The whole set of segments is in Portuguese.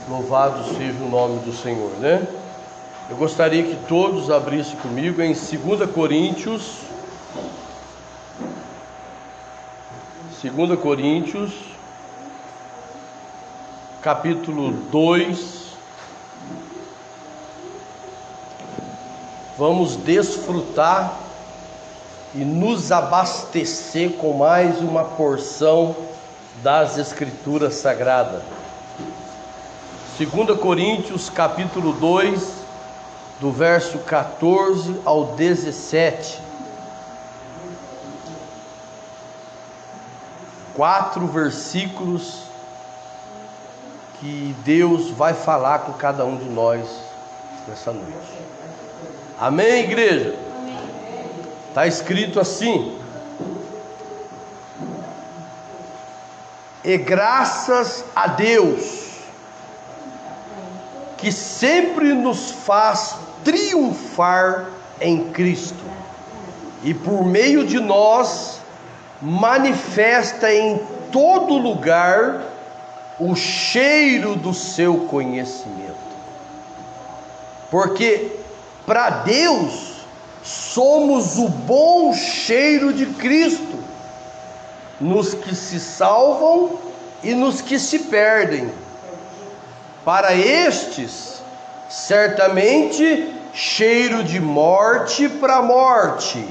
Louvado seja o nome do Senhor, né? Eu gostaria que todos abrissem comigo em 2 Coríntios, capítulo 2. Vamos desfrutar e nos abastecer com mais uma porção das Escrituras Sagradas. 2 Coríntios capítulo 2, do verso 14 ao 17. 4 versículos que Deus vai falar com cada um de nós nessa noite. Amém, igreja? Está escrito assim: e graças a Deus, que sempre nos faz triunfar em Cristo, e por meio de nós manifesta em todo lugar o cheiro do seu conhecimento. Porque para Deus somos o bom cheiro de Cristo, nos que se salvam e nos que se perdem. Para estes, certamente, cheiro de morte para morte,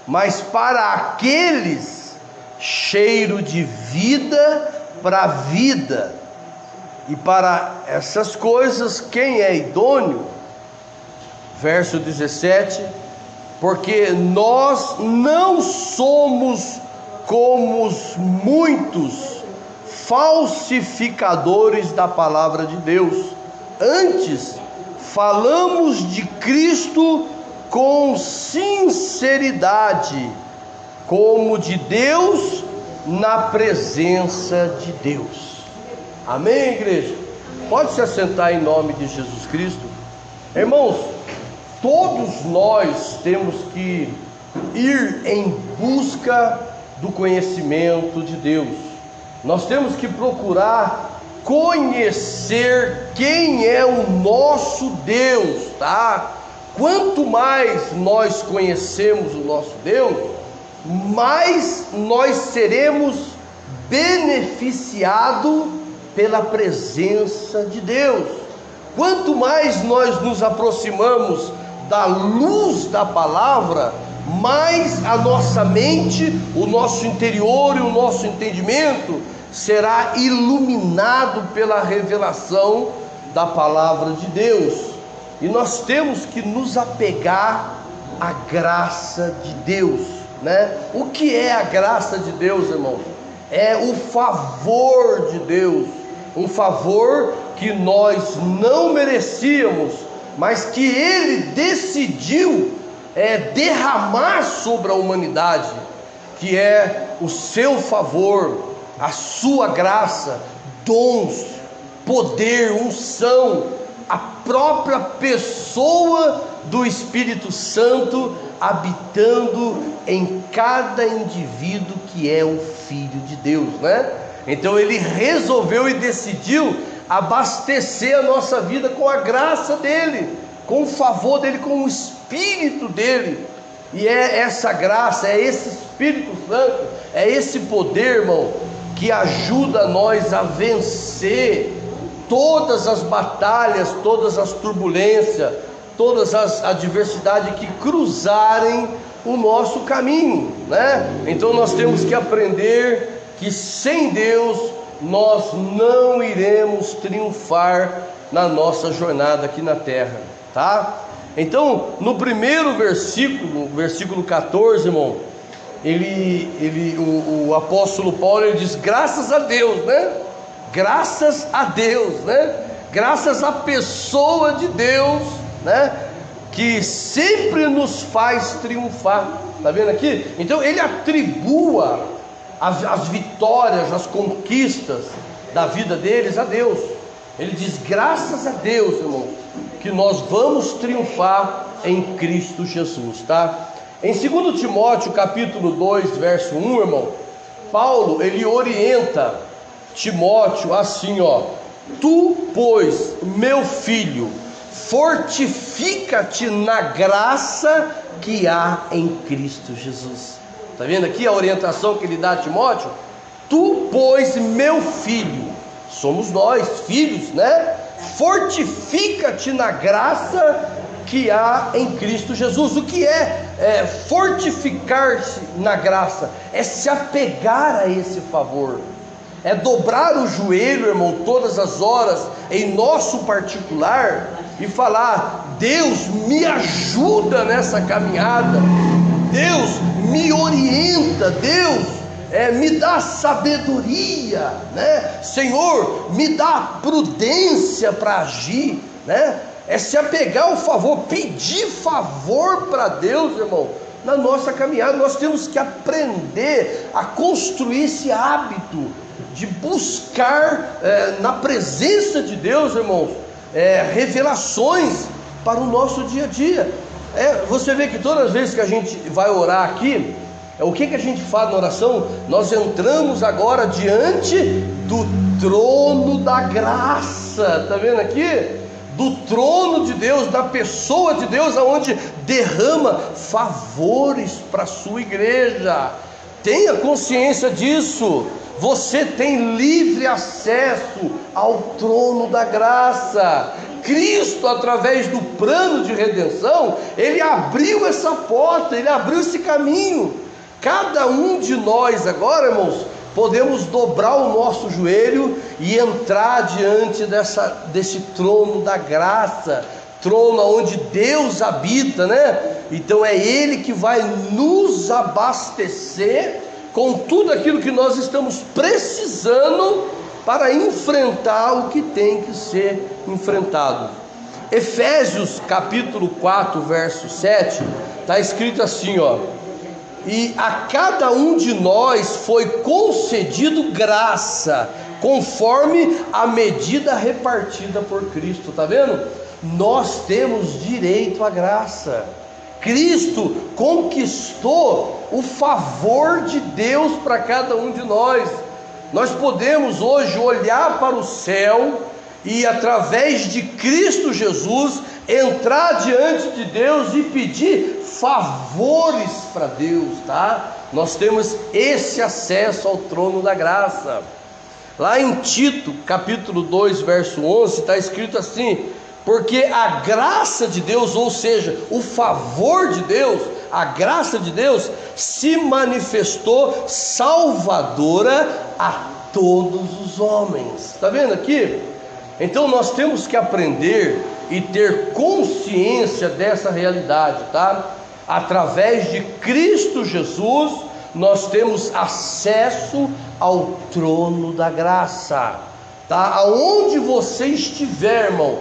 mas para aqueles, cheiro de vida para vida. E para essas coisas, quem é idôneo? Verso 17: porque nós não somos como os muitos falsificadores da palavra de Deus, antes falamos de Cristo com sinceridade, como de Deus, na presença de Deus. Amém, igreja? Pode se assentar em nome de Jesus Cristo. Irmãos, todos nós temos que ir em busca do conhecimento de Deus. Nós temos que procurar conhecer quem é o nosso Deus, tá? Quanto mais nós conhecemos o nosso Deus, mais nós seremos beneficiados pela presença de Deus. Quanto mais nós nos aproximamos da luz da palavra, mais a nossa mente, o nosso interior e o nosso entendimento será iluminado pela revelação da palavra de Deus. E nós temos que nos apegar à graça de Deus, né? O que é a graça de Deus, irmão? É o favor de Deus, um favor que nós não merecíamos, mas que Ele decidiu derramar sobre a humanidade, que é o seu favor, a sua graça, dons, poder, unção, a própria pessoa do Espírito Santo habitando em cada indivíduo que é o Filho de Deus, né? Então Ele resolveu e decidiu abastecer a nossa vida com a graça dEle, com o favor dEle, com o Espírito dEle. E é essa graça, é esse Espírito Santo, é esse poder, irmão, que ajuda nós a vencer todas as batalhas, todas as turbulências, todas as adversidades que cruzarem o nosso caminho, né? Então nós temos que aprender que sem Deus nós não iremos triunfar na nossa jornada aqui na terra, tá? Então, no primeiro versículo, versículo 14, irmão, o apóstolo Paulo, ele diz: graças a Deus, né? Graças a Deus, né? Graças à pessoa de Deus, né? Que sempre nos faz triunfar. Tá vendo aqui? Então ele atribua as vitórias, as conquistas da vida deles a Deus. Ele diz: graças a Deus, irmão, que nós vamos triunfar em Cristo Jesus, tá? Em 2 Timóteo capítulo 2, verso 1, irmão, Paulo, ele orienta Timóteo assim, ó: Tu, pois, meu filho, fortifica-te na graça que há em Cristo Jesus. Está vendo aqui a orientação que ele dá a Timóteo? Tu, pois, meu filho, somos nós, filhos, né? Fortifica-te na graça que há em Cristo Jesus. O que é fortificar-se na graça? É se apegar a esse favor, é dobrar o joelho, irmão, todas as horas, em nosso particular, e falar: Deus, me ajuda nessa caminhada, Deus, me orienta, Deus, me dá sabedoria, né? Senhor, me dá prudência para agir, né? É se apegar ao favor, pedir favor para Deus, irmão, na nossa caminhada. Nós temos que aprender a construir esse hábito de buscar na presença de Deus, irmãos, revelações para o nosso dia a dia. Você vê que todas as vezes que a gente vai orar aqui, o que a gente faz na oração? Nós entramos agora diante do trono da graça, está vendo aqui? Do trono de Deus, da pessoa de Deus, aonde derrama favores para a sua igreja. Tenha consciência disso. Você tem livre acesso ao trono da graça. Cristo, através do plano de redenção, Ele abriu essa porta, Ele abriu esse caminho. Cada um de nós agora, irmãos, podemos dobrar o nosso joelho e entrar diante desse trono da graça, trono onde Deus habita, né? Então é Ele que vai nos abastecer com tudo aquilo que nós estamos precisando para enfrentar o que tem que ser enfrentado. Efésios capítulo 4, verso 7, está escrito assim, ó: e a cada um de nós foi concedido graça, conforme a medida repartida por Cristo. Está vendo? Nós temos direito à graça. Cristo conquistou o favor de Deus para cada um de nós. Nós podemos hoje olhar para o céu e, através de Cristo Jesus, entrar diante de Deus e pedir favores para Deus, tá? Nós temos esse acesso ao trono da graça. Lá em Tito, capítulo 2, verso 11, está escrito assim: porque a graça de Deus, ou seja, o favor de Deus, a graça de Deus, se manifestou salvadora a todos os homens. Está vendo aqui? Então nós temos que aprender e ter consciência dessa realidade, tá? Através de Cristo Jesus, nós temos acesso ao trono da graça, tá? Aonde você estiver, irmão,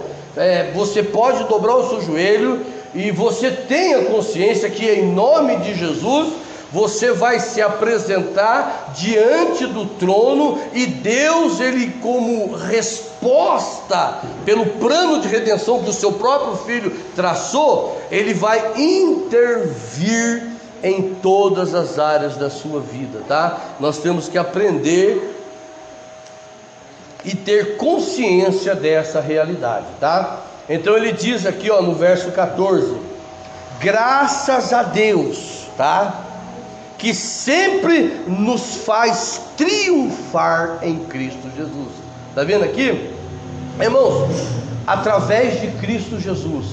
você pode dobrar o seu joelho e você tenha consciência que, em nome de Jesus, você vai se apresentar diante do trono, e Deus, Ele, como resposta pelo plano de redenção que o seu próprio Filho traçou, Ele vai intervir em todas as áreas da sua vida, tá? Nós temos que aprender e ter consciência dessa realidade, tá? Então ele diz aqui, ó, no verso 14: graças a Deus, tá? Que sempre nos faz triunfar em Cristo Jesus. Está vendo aqui? Irmãos, através de Cristo Jesus,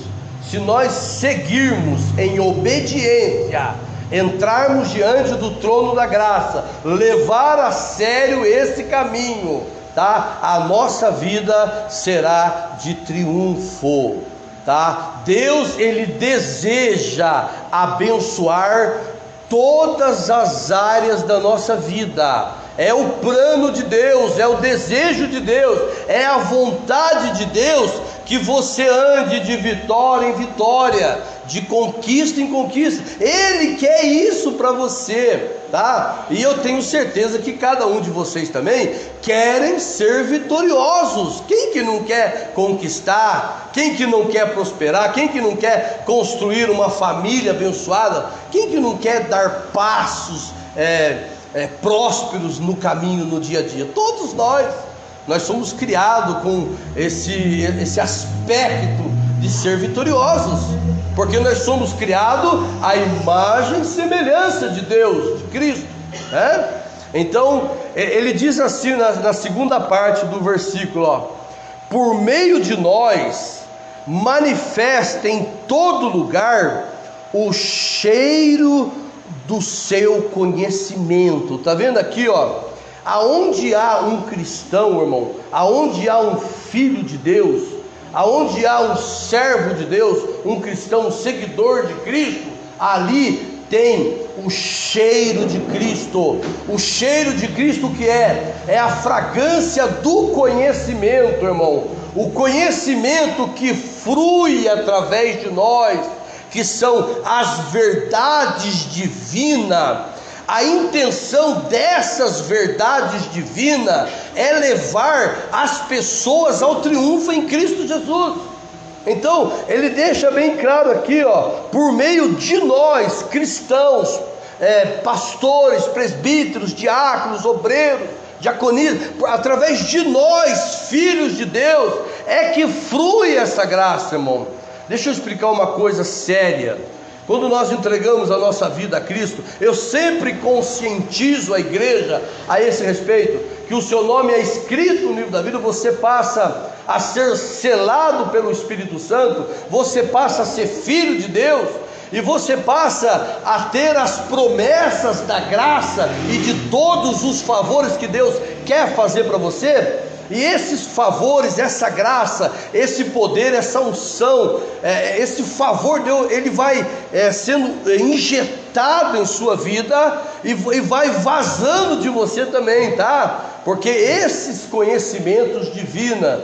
se nós seguirmos em obediência, entrarmos diante do trono da graça, levar a sério esse caminho, tá? A nossa vida será de triunfo, tá? Deus, Ele deseja abençoar todas as áreas da nossa vida. É o plano de Deus, é o desejo de Deus, é a vontade de Deus que você ande de vitória em vitória, de conquista em conquista. Ele quer isso para você, tá? E eu tenho certeza que cada um de vocês também querem ser vitoriosos. Quem que não quer conquistar? Quem que não quer prosperar? Quem que não quer construir uma família abençoada? Quem que não quer dar passos prósperos no caminho, no dia a dia? Todos nós. Nós somos criados com esse aspecto de ser vitoriosos, porque nós somos criados à imagem e semelhança de Deus, de Cristo, né? Então ele diz assim na segunda parte do versículo, ó: por meio de nós manifesta em todo lugar o cheiro do seu conhecimento. Tá vendo aqui, ó? Aonde há um cristão, irmão, aonde há um filho de Deus, aonde há um servo de Deus, um cristão, um seguidor de Cristo, ali tem o cheiro de Cristo. O cheiro de Cristo que é a fragrância do conhecimento, irmão. O conhecimento que flui através de nós, que são as verdades divinas. A intenção dessas verdades divinas é levar as pessoas ao triunfo em Cristo Jesus. Então ele deixa bem claro aqui, ó: por meio de nós cristãos, pastores, presbíteros, diáconos, obreiros, diaconistas, através de nós, filhos de Deus, é que flui essa graça, irmão. Deixa eu explicar uma coisa séria. Quando nós entregamos a nossa vida a Cristo, eu sempre conscientizo a igreja a esse respeito, que o seu nome é escrito no livro da vida, você passa a ser selado pelo Espírito Santo, você passa a ser filho de Deus, e você passa a ter as promessas da graça e de todos os favores que Deus quer fazer para você. E esses favores, essa graça, esse poder, essa unção, esse favor de Deus, ele vai sendo injetado em sua vida e vai vazando de você também, tá? Porque esses conhecimentos divinos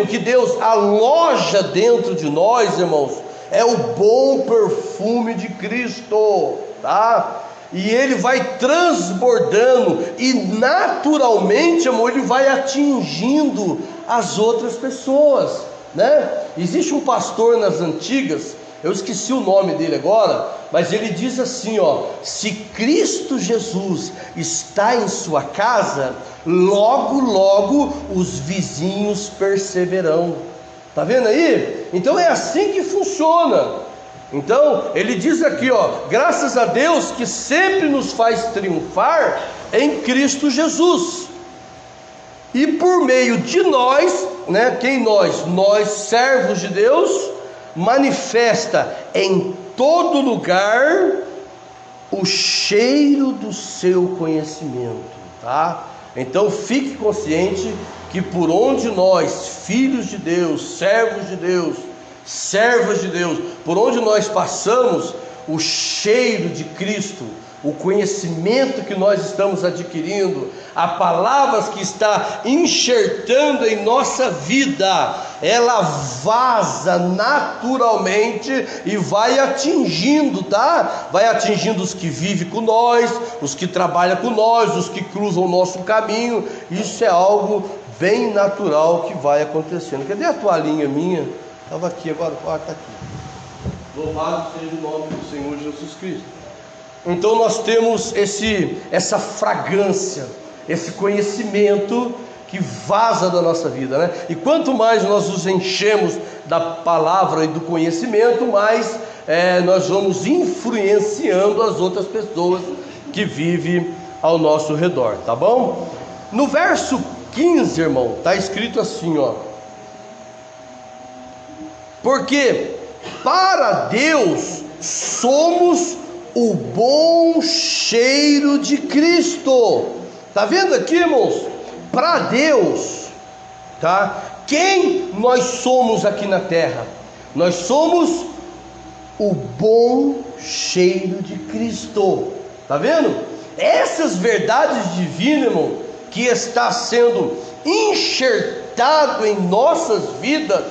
que Deus aloja dentro de nós, irmãos, é o bom perfume de Cristo, tá? E ele vai transbordando e naturalmente, amor, ele vai atingindo as outras pessoas, né? Existe um pastor nas antigas, eu esqueci o nome dele agora, mas ele diz assim, ó: se Cristo Jesus está em sua casa, logo, logo os vizinhos perceberão. Tá vendo aí? Então é assim que funciona. Então ele diz aqui, ó: graças a Deus que sempre nos faz triunfar em Cristo Jesus, e por meio de nós, né? Quem nós servos de Deus, manifesta em todo lugar o cheiro do seu conhecimento, tá? Então fique consciente que por onde nós, filhos de Deus, servos de Deus, servas de Deus, por onde nós passamos, o cheiro de Cristo, o conhecimento que nós estamos adquirindo, a palavra que está enxertando em nossa vida, ela vaza naturalmente e vai atingindo, tá? Vai atingindo os que vivem com nós, os que trabalham com nós, os que cruzam o nosso caminho. Isso é algo bem natural que vai acontecendo. Cadê a toalhinha minha? Estava aqui, agora está aqui. Louvado seja o nome do Senhor Jesus Cristo. Então nós temos essa fragrância, esse conhecimento que vaza da nossa vida, né? E quanto mais nós nos enchemos da palavra e do conhecimento, mais nós vamos influenciando as outras pessoas que vivem ao nosso redor, tá bom? No verso 15, irmão, está escrito assim, ó: porque para Deus somos o bom cheiro de Cristo. Tá vendo aqui, irmãos? Para Deus, tá? Quem nós somos aqui na terra? Nós somos o bom cheiro de Cristo. Tá vendo? Essas verdades divinas, irmão, que está sendo enxertado em nossas vidas,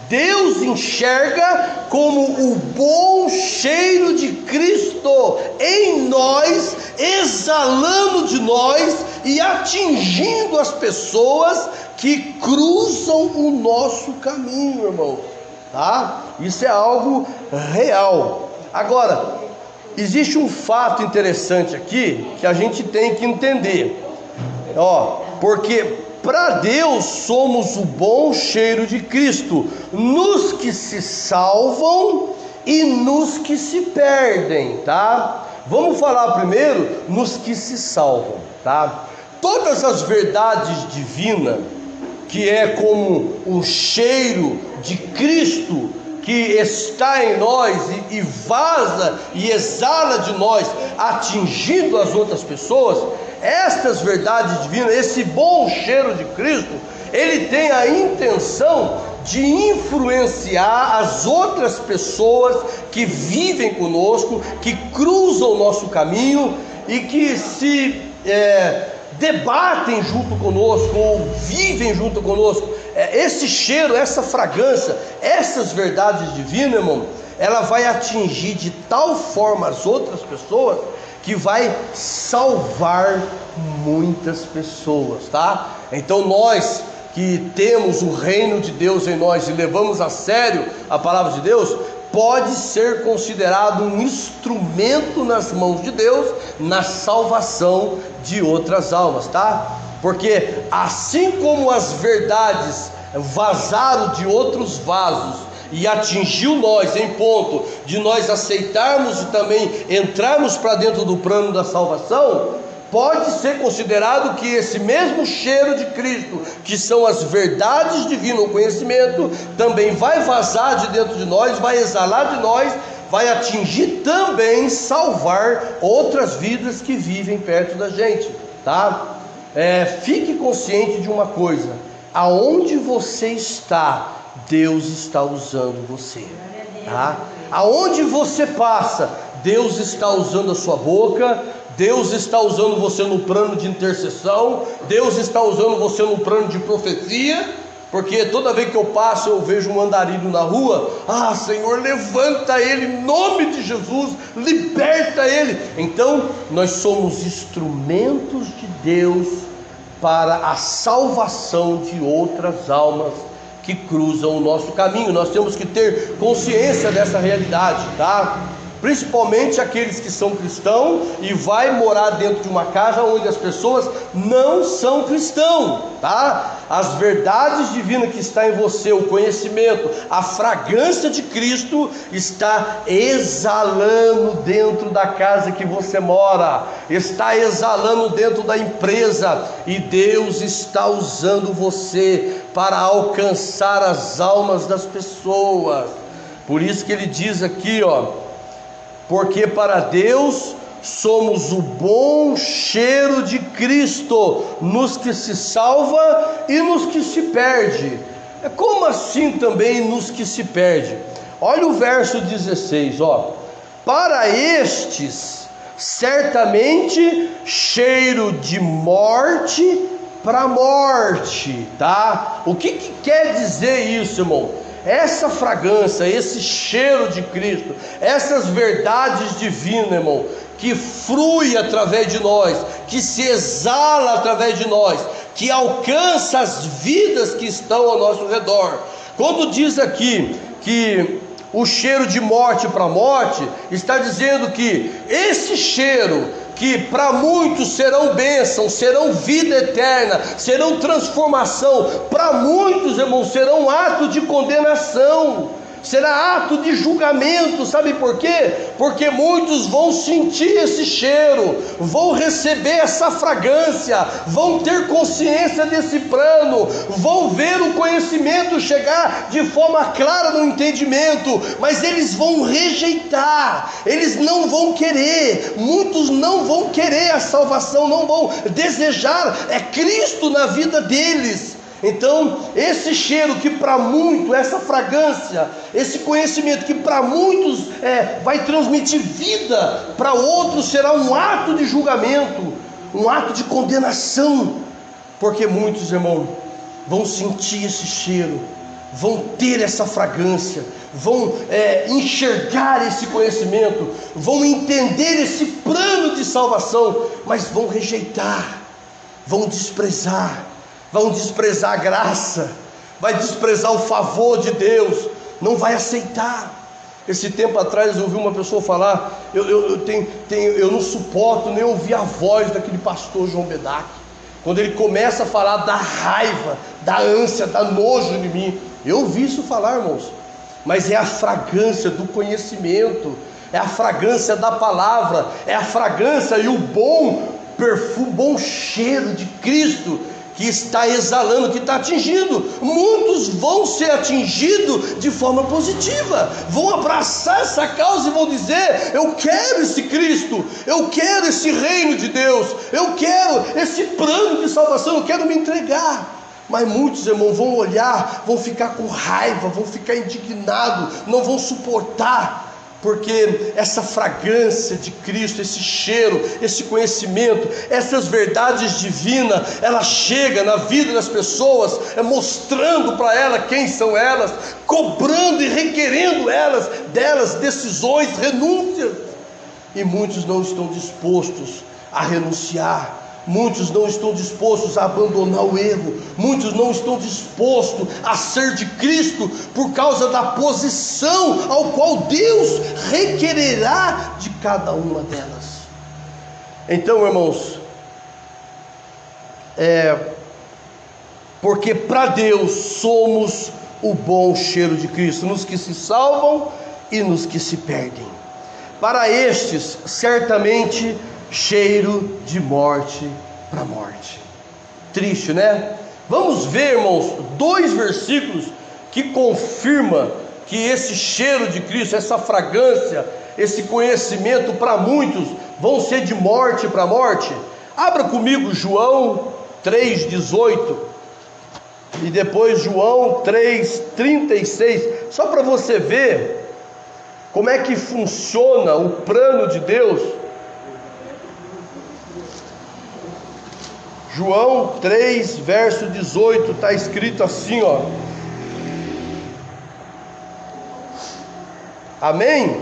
Deus enxerga como o bom cheiro de Cristo em nós, exalando de nós e atingindo as pessoas que cruzam o nosso caminho, irmão, tá? Isso é algo real. Agora, existe um fato interessante aqui que a gente tem que entender, ó, porque para Deus somos o bom cheiro de Cristo, nos que se salvam e nos que se perdem, tá? Vamos falar primeiro nos que se salvam, tá? Todas as verdades divinas, que é como um cheiro de Cristo que está em nós e vaza e exala de nós, atingindo as outras pessoas, estas verdades divinas, esse bom cheiro de Cristo, ele tem a intenção de influenciar as outras pessoas que vivem conosco, que cruzam o nosso caminho e que se debatem junto conosco, ou vivem junto conosco. Esse cheiro, essa fragrância, essas verdades divinas, irmão, ela vai atingir de tal forma as outras pessoas, que vai salvar muitas pessoas, tá? Então nós que temos o reino de Deus em nós e levamos a sério a palavra de Deus, pode ser considerado um instrumento nas mãos de Deus na salvação de outras almas, tá? Porque assim como as verdades vazaram de outros vasos e atingiu nós em ponto de nós aceitarmos e também entrarmos para dentro do plano da salvação, pode ser considerado que esse mesmo cheiro de Cristo, que são as verdades divinas, o conhecimento, também vai vazar de dentro de nós, vai exalar de nós, vai atingir também, salvar outras vidas que vivem perto da gente, tá? Fique consciente de uma coisa: aonde você está, Deus está usando você, tá? Aonde você passa, Deus está usando a sua boca, Deus está usando você no plano de intercessão, Deus está usando você no plano de profecia, porque toda vez que eu passo eu vejo um andarilho na rua, Senhor, levanta ele em nome de Jesus, liberta ele. Então nós somos instrumentos de Deus para a salvação de outras almas que cruzam o nosso caminho. Nós temos que ter consciência dessa realidade, tá? Principalmente aqueles que são cristãos e vai morar dentro de uma casa onde as pessoas não são cristãos, tá? As verdades divinas que está em você, o conhecimento, a fragrância de Cristo está exalando dentro da casa que você mora, está exalando dentro da empresa, e Deus está usando você para alcançar as almas das pessoas. Por isso que ele diz aqui, porque para Deus somos o bom cheiro de Cristo, nos que se salva e nos que se perde. Como assim também nos que se perde? Olha o verso 16, para estes certamente cheiro de morte para morte, tá? O que quer dizer isso, irmão? Essa fragrância, esse cheiro de Cristo, essas verdades divinas, irmão, que flui através de nós, que se exala através de nós, que alcança as vidas que estão ao nosso redor. Quando diz aqui que o cheiro de morte para morte, está dizendo que esse cheiro, que para muitos serão bênçãos, serão vida eterna, serão transformação, para muitos, irmãos, serão ato de condenação, será ato de julgamento. Sabe por quê? Porque muitos vão sentir esse cheiro, vão receber essa fragrância, vão ter consciência desse plano, vão ver o conhecimento chegar de forma clara no entendimento, mas eles vão rejeitar, eles não vão querer, muitos não vão querer a salvação, não vão desejar Cristo na vida deles. Então esse cheiro que para muitos, essa fragrância, esse conhecimento que para muitos vai transmitir vida, para outros será um ato de julgamento, um ato de condenação, porque muitos, irmão, vão sentir esse cheiro, vão ter essa fragrância, vão enxergar esse conhecimento, vão entender esse plano de salvação, mas vão rejeitar, vão desprezar a graça, vai desprezar o favor de Deus, não vai aceitar. Esse tempo atrás eu ouvi uma pessoa falar, eu não suporto nem ouvir a voz daquele pastor João Bedak. quando ele começa a falar da raiva, da ânsia, da nojo em mim. Eu ouvi isso falar, irmãos, mas é a fragrância do conhecimento, é a fragrância da palavra, é a fragrância e o bom perfume, bom cheiro de Cristo que está exalando, que está atingindo. Muitos vão ser atingidos de forma positiva, vão abraçar essa causa e vão dizer: eu quero esse Cristo, eu quero esse reino de Deus, eu quero esse plano de salvação, eu quero me entregar. Mas muitos, irmãos, vão olhar, vão ficar com raiva, vão ficar indignados, não vão suportar, porque essa fragrância de Cristo, esse cheiro, esse conhecimento, essas verdades divinas, ela chega na vida das pessoas, mostrando para elas quem são elas, cobrando e requerendo delas decisões, renúncias, e muitos não estão dispostos a renunciar. Muitos não estão dispostos a abandonar o erro, muitos não estão dispostos a ser de Cristo por causa da posição ao qual Deus requererá de cada uma delas. Então, irmãos, porque para Deus somos o bom cheiro de Cristo, nos que se salvam e nos que se perdem. Para estes, certamente, cheiro de morte para morte. Triste, né? Vamos ver, irmãos, 2 versículos que confirma que esse cheiro de Cristo, essa fragrância, esse conhecimento para muitos vão ser de morte para morte. Abra comigo João 3,18 e depois João 3,36, só para você ver como é que funciona o plano de Deus. João 3, verso 18, está escrito assim, ó. Amém?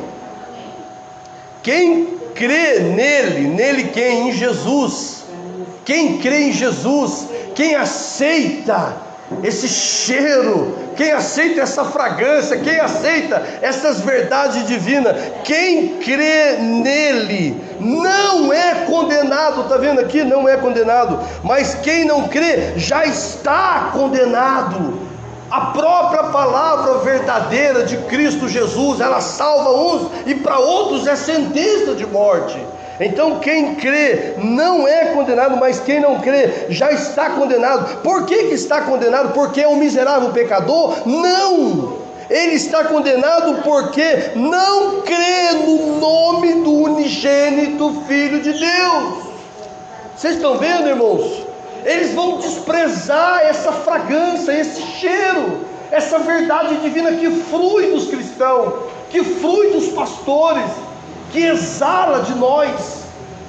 Quem crê nele quem? Em Jesus. Quem crê em Jesus, quem aceita esse cheiro, quem aceita essa fragrância, quem aceita essas verdades divinas, quem crê nele não é condenado. Está vendo aqui? Não é condenado. Mas quem não crê já está condenado. A própria palavra verdadeira de Cristo Jesus, ela salva uns e para outros é sentença de morte. Então quem crê não é condenado, mas quem não crê já está condenado. Por que está condenado? Porque é um miserável pecador? Não! Ele está condenado porque não crê no nome do unigênito Filho de Deus. Vocês estão vendo, irmãos? Eles vão desprezar essa fragrância, esse cheiro, essa verdade divina que flui dos cristãos, que flui dos pastores, que exala de nós.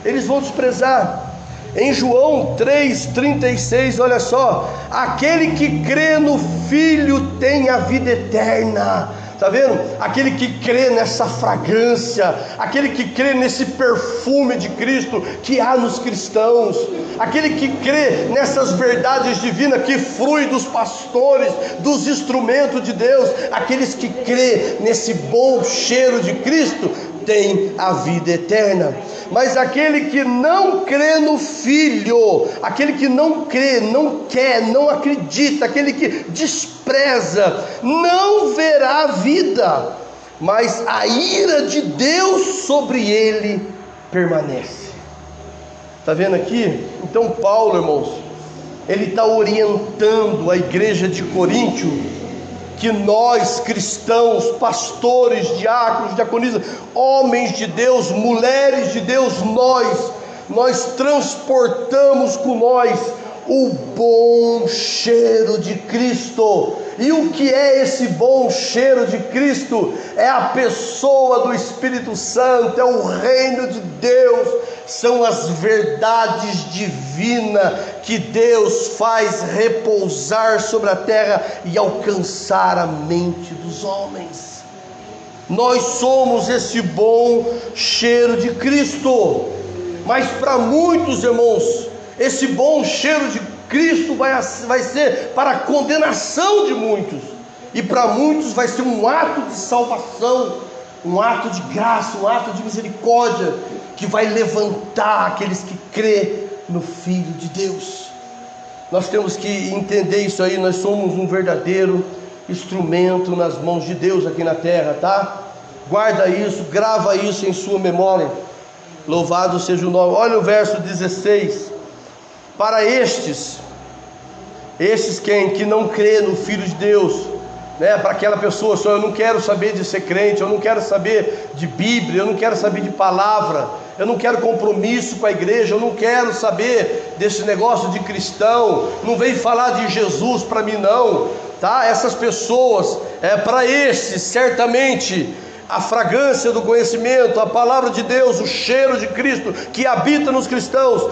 Eles vão desprezar. Em João 3,36, olha só: aquele que crê no Filho tem a vida eterna. Está vendo? Aquele que crê nessa fragrância, aquele que crê nesse perfume de Cristo que há nos cristãos, aquele que crê nessas verdades divinas que flui dos pastores, dos instrumentos de Deus, aqueles que crê nesse bom cheiro de Cristo tem a vida eterna. Mas aquele que não crê no Filho, aquele que não crê, não quer, não acredita, aquele que despreza, não verá a vida, mas a ira de Deus sobre ele permanece. Está vendo aqui? Então Paulo, irmãos, ele está orientando a igreja de Coríntio, que nós cristãos, pastores, diáconos, diaconisas, homens de Deus, mulheres de Deus, nós transportamos com nós o bom cheiro de Cristo. E o que é esse bom cheiro de Cristo? É a pessoa do Espírito Santo, é o reino de Deus, são as verdades divinas que Deus faz repousar sobre a terra e alcançar a mente dos homens. Nós somos esse bom cheiro de Cristo. Mas para muitos, irmãos, esse bom cheiro de Cristo vai ser para a condenação de muitos, e para muitos vai ser um ato de salvação, um ato de graça, um ato de misericórdia, que vai levantar aqueles que crê no Filho de Deus. Nós temos que entender isso aí. Nós somos um verdadeiro instrumento nas mãos de Deus aqui na terra, tá? Guarda isso, grava isso em sua memória. Louvado seja o nome. Olha o verso 16. Para estes quem? Que não crê no Filho de Deus, né? Para aquela pessoa, só eu não quero saber de ser crente, eu não quero saber de Bíblia, eu não quero saber de palavra, eu não quero compromisso com a igreja, eu não quero saber desse negócio de cristão, não vem falar de Jesus para mim não, tá? Essas pessoas, para estes, certamente, a fragrância do conhecimento, a palavra de Deus, o cheiro de Cristo que habita nos cristãos,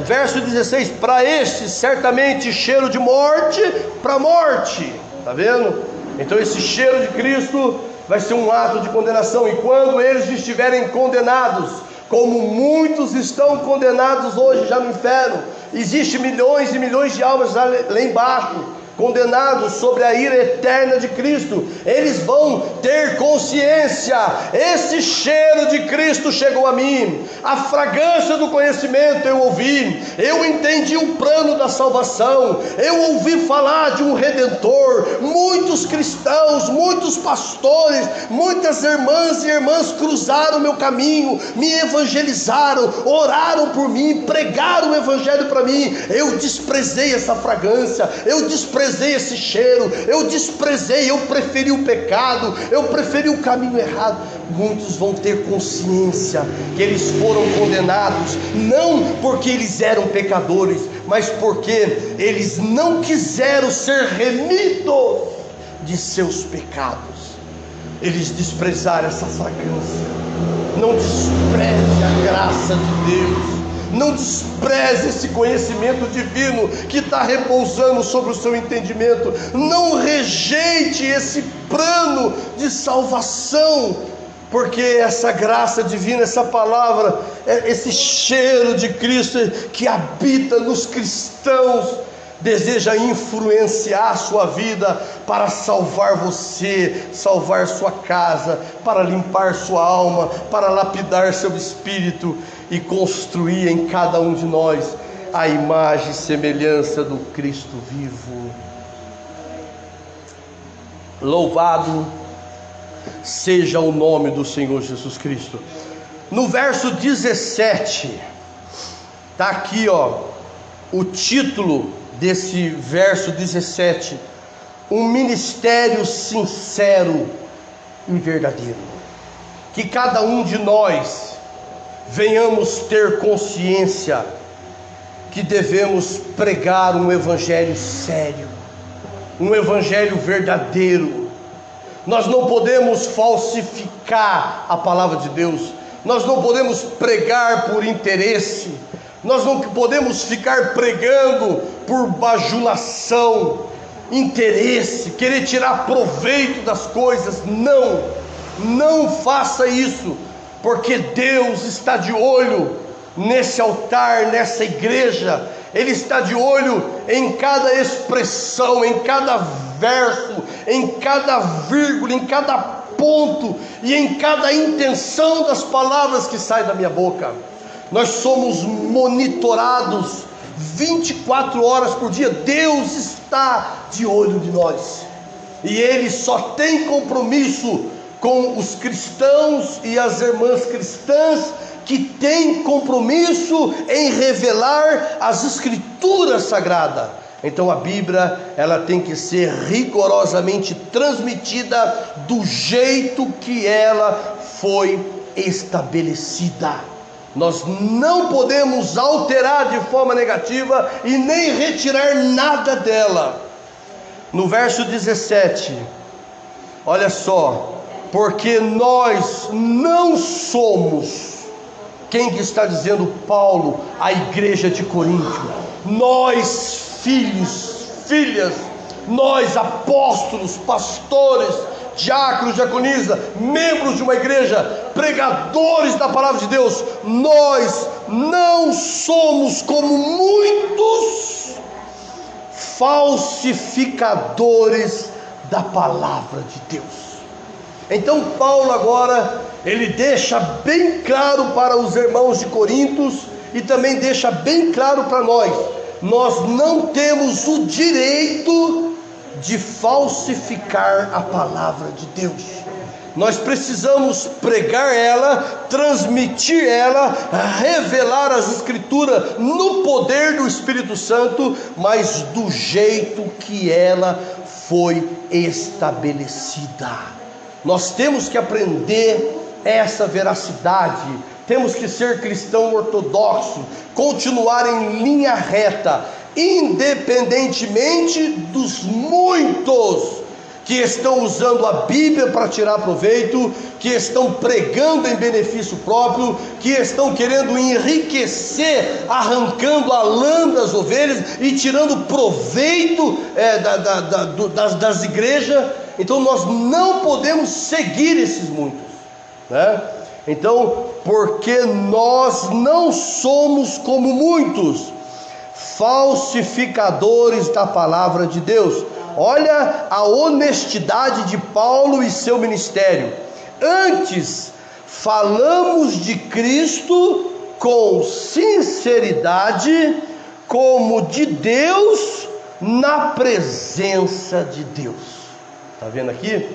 verso 16, para estes, certamente, cheiro de morte para morte, tá vendo? Então esse cheiro de Cristo vai ser um ato de condenação, e quando eles estiverem condenados, como muitos estão condenados hoje já no inferno, existe milhões e milhões de almas lá embaixo, condenados sobre a ira eterna de Cristo, eles vão ter consciência: esse cheiro de Cristo chegou a mim, a fragrância do conhecimento eu ouvi, eu entendi o plano da salvação, eu ouvi falar de um Redentor. Muitos cristãos, muitos pastores, muitas irmãs e irmãs cruzaram o meu caminho, me evangelizaram, oraram por mim, pregaram o evangelho para mim. Eu desprezei essa fragrância, eu desprezei esse cheiro, eu desprezei, eu preferi o pecado, eu preferi o caminho errado. Muitos vão ter consciência que eles foram condenados, não porque eles eram pecadores, mas porque eles não quiseram ser remidos de seus pecados. Eles desprezaram essa fragrância. Não despreze a graça de Deus, não despreze esse conhecimento divino que está repousando sobre o seu entendimento. Não rejeite esse plano de salvação, porque essa graça divina, essa palavra, esse cheiro de Cristo que habita nos cristãos, deseja influenciar a sua vida para salvar você, salvar sua casa, para limpar sua alma, para lapidar seu espírito e construir em cada um de nós a imagem e semelhança do Cristo vivo. Louvado seja o nome do Senhor Jesus Cristo. No verso 17, está aqui o título desse verso 17: um ministério sincero e verdadeiro. Que cada um de nós venhamos ter consciência que devemos pregar um evangelho sério, um evangelho verdadeiro. Nós não podemos falsificar a palavra de Deus, nós não podemos pregar por interesse, nós não podemos ficar pregando por bajulação, interesse, querer tirar proveito das coisas. Não faça isso, porque Deus está de olho nesse altar, nessa igreja. Ele está de olho em cada expressão, em cada verso, em cada vírgula, em cada ponto e em cada intenção das palavras que saem da minha boca. Nós somos monitorados 24 horas por dia. Deus está de olho de nós, e Ele só tem compromisso com os cristãos e as irmãs cristãs que têm compromisso em revelar as Escrituras Sagradas. Então a Bíblia, ela tem que ser rigorosamente transmitida do jeito que ela foi estabelecida. Nós não podemos alterar de forma negativa e nem retirar nada dela. No verso 17, olha só: porque nós não somos, quem que está dizendo? Paulo, a igreja de Corinto. Nós, filhas, nós, apóstolos, pastores, diáconos, diaconisa, membros de uma igreja, pregadores da palavra de Deus, nós não somos como muitos falsificadores da palavra de Deus. Então Paulo agora, ele deixa bem claro para os irmãos de Corinto, e também deixa bem claro para nós, nós não temos o direito de falsificar a palavra de Deus. Nós precisamos pregar ela, transmitir ela, revelar as Escrituras no poder do Espírito Santo, mas do jeito que ela foi estabelecida. Nós temos que aprender essa veracidade, temos que ser cristão ortodoxo, continuar em linha reta, independentemente dos muitos que estão usando a Bíblia para tirar proveito, que estão pregando em benefício próprio, que estão querendo enriquecer, arrancando a lã das ovelhas e tirando proveito das igrejas. Então nós não podemos seguir esses muitos, né? Então, porque nós não somos como muitos falsificadores da palavra de Deus. Olha a honestidade de Paulo e seu ministério. Antes, falamos de Cristo com sinceridade, como de Deus, na presença de Deus. Está vendo aqui?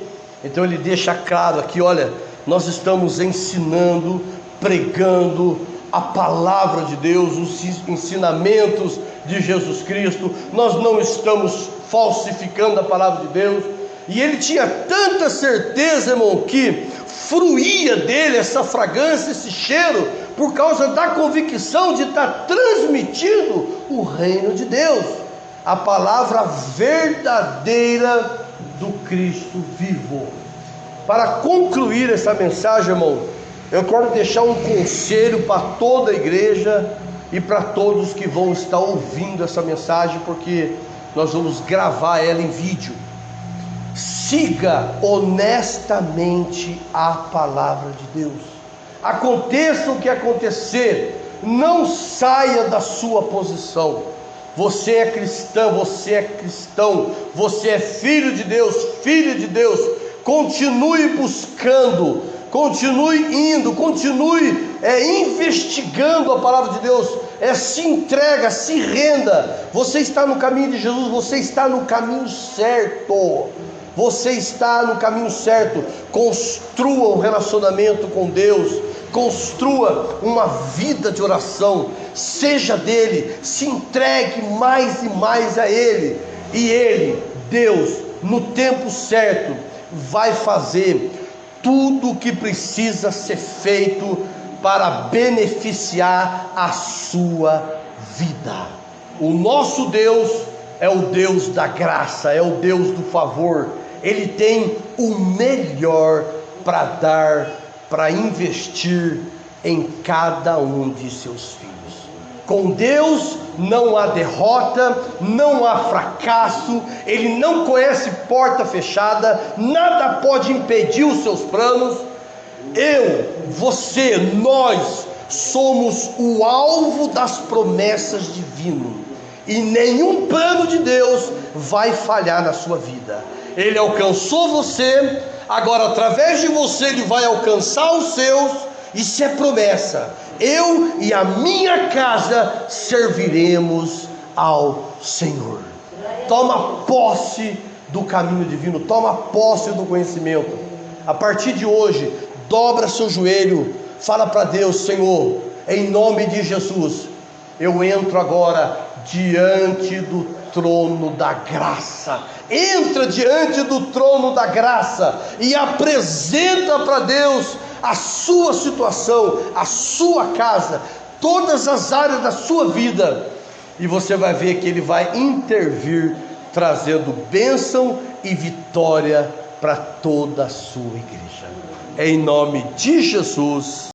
Então ele deixa claro aqui, olha, nós estamos ensinando, pregando a palavra de Deus, os ensinamentos de Jesus Cristo. Nós não estamos falsificando a palavra de Deus. E ele tinha tanta certeza, irmão, que fruía dele essa fragrância, esse cheiro, por causa da convicção de estar transmitindo o reino de Deus, a palavra verdadeira do Cristo vivo. Para concluir essa mensagem, irmão, eu quero deixar um conselho para toda a igreja e para todos que vão estar ouvindo essa mensagem, porque nós vamos gravar ela em vídeo. Siga honestamente a palavra de Deus. Aconteça o que acontecer, não saia da sua posição. Você é cristã, você é cristão, você é filho de Deus, filha de Deus. Continue buscando, continue indo, continue investigando a palavra de Deus. Se entrega, se renda. Você está no caminho de Jesus, você está no caminho certo. Você está no caminho certo. Construa um relacionamento com Deus, construa uma vida de oração, seja dele, se entregue mais e mais a ele, e ele, Deus, no tempo certo, vai fazer tudo o que precisa ser feito para beneficiar a sua vida. O nosso Deus é o Deus da graça, é o Deus do favor. Ele tem o melhor para dar, para investir em cada um de seus filhos. Com Deus não há derrota, não há fracasso. Ele não conhece porta fechada, nada pode impedir os seus planos. Eu, você, nós somos o alvo das promessas divinas, e nenhum plano de Deus vai falhar na sua vida. Ele alcançou você, agora através de você ele vai alcançar os seus. Isso é promessa. Eu e a minha casa serviremos ao Senhor. Toma posse do caminho divino, toma posse do conhecimento. A partir de hoje, dobra seu joelho, fala para Deus: Senhor, em nome de Jesus, eu entro agora diante do trono da graça. Entra diante do trono da graça e apresenta para Deus a sua situação, a sua casa, todas as áreas da sua vida, e você vai ver que Ele vai intervir, trazendo bênção e vitória para toda a sua igreja. Em nome de Jesus.